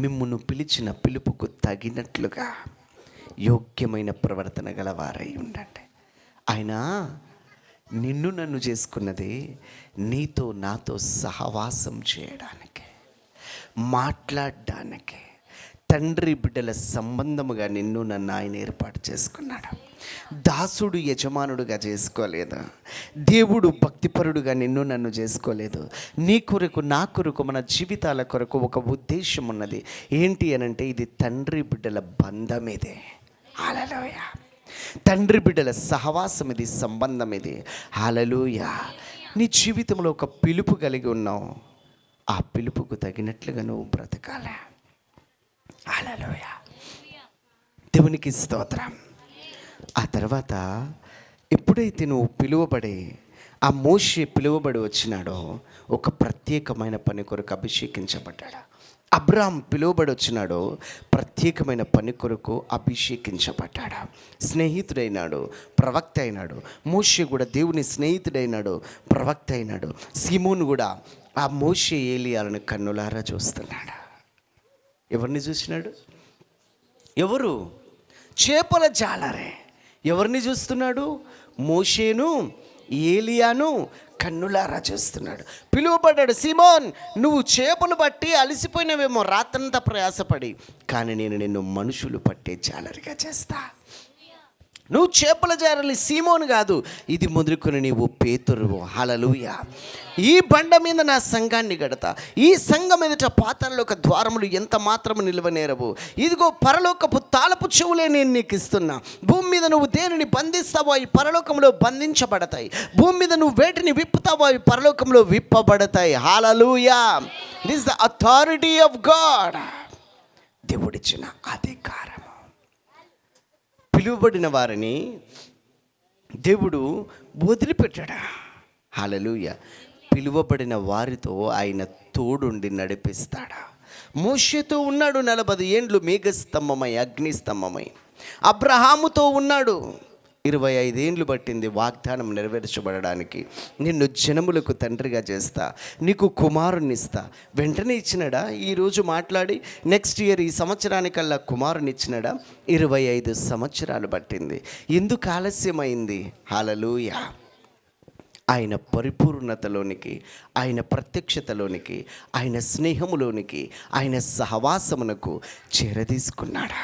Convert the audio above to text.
మిమ్మును పిలిచిన పిలుపుకు తగినట్లుగా యోగ్యమైన ప్రవర్తన గలవారై ఉండండి. ఆయన నిన్ను నన్ను చేసుకున్నది నీతో నాతో సహవాసం చేయడానికి, మాట్లాడడానికి, తండ్రి బిడ్డల సంబంధముగా నిన్ను నన్ను ఆయన ఏర్పాటు చేసుకున్నాడు. దాసుడు యజమానుడుగా చేసుకోలేదు. దేవుడు భక్తిపరుడుగా నిన్ను నన్ను చేసుకోలేదు. నీ కొరకు నా కొరకు మన జీవితాల కొరకు ఒక ఉద్దేశం ఉన్నది. ఏంటి అనంటే ఇది తండ్రి బిడ్డల బంధం. ఇదే హల్లెలూయా. తండ్రి బిడ్డల సహవాసం ఇది, సంబంధం ఇది. హల్లెలూయా. నీ జీవితంలో ఒక పిలుపు కలిగి ఉన్నావు. ఆ పిలుపుకు తగినట్లుగా నువ్వు బ్రతకాలి. హల్లెలూయా. దేవునికి స్తోత్రం. ఆ తర్వాత ఎప్పుడైతే నువ్వు పిలువబడి, ఆ మోషే పిలువబడి వచ్చినాడో ఒక ప్రత్యేకమైన పని కొరకు అభిషేకించబడ్డాడు. అబ్రాహాం పిలువబడి వచ్చినాడో ప్రత్యేకమైన పని కొరకు అభిషేకించబడ్డాడు. స్నేహితుడైనాడు, ప్రవక్త అయినాడు. మోషే కూడా దేవుని స్నేహితుడైనాడు, ప్రవక్త అయినాడు. సీమోను కూడా ఆ మోషే ఏలియాలను కన్నులారా చూస్తున్నాడు. ఎవరిని చూసినాడు? ఎవరు? చేపల జాలరే. ఎవరిని చూస్తున్నాడు? మోషేను, ఏలియాను కన్నులారా చూస్తున్నాడు. పిలువబడ్డాడు. సీమోన్, నువ్వు చేపలు పట్టి అలసిపోయినవేమో రాత్రంతా ప్రయాసపడి, కానీ నేను నిన్ను మనుషులు పట్టే జాలరిగా చేస్తా. నువ్వు చేపల జాలరి సీమోను కాదు, ఇది మొదలుకొని నీవు పేతురువు. హల్లెలూయా. ఈ బండ మీద నా సంఘాన్ని గడతా, ఈ సంఘం ఎదుట పాతాళలోక ద్వారములు ఎంత మాత్రము నిలవనేరవు. ఇదిగో పరలోకపు తాళపు చెవులే నేను నీకు ఇస్తున్నా. భూమి మీద నువ్వు దేనిని బంధిస్తావో అవి పరలోకంలో బంధించబడతాయి. భూమి మీద నువ్వు వేటిని విప్పుతావో అవి పరలోకంలో విప్పబడతాయి. Hallelujah. This the authority of God. దేవుడిచ్చిన అధికారం. పిలువబడిన వారిని దేవుడు వదిలిపెట్టాడా? హల్లెలూయా. పిలువబడిన వారితో ఆయన తోడుండి నడిపిస్తాడా? మోషేతో ఉన్నాడు 40 ఏండ్లు మేఘస్తంభమై, అగ్నిస్తంభమై. అబ్రహాముతో ఉన్నాడు. 25 ఏండ్లు పట్టింది వాగ్దానం నెరవేర్చబడడానికి. నిన్ను జనములకు తండ్రిగా చేస్తా, నీకు కుమారుని ఇస్తా. వెంటనే ఇచ్చినాడా? ఈరోజు మాట్లాడి నెక్స్ట్ ఇయర్ ఈ సంవత్సరానికల్లా కుమారుని ఇచ్చినాడా? 25 సంవత్సరాలు పట్టింది. ఎందుకు ఆలస్యమైంది? హల్లెలూయా. ఆయన పరిపూర్ణతలోనికి, ఆయన ప్రత్యక్షతలోనికి, ఆయన స్నేహములోనికి, ఆయన సహవాసమునకు చేరదీసుకున్నాడా?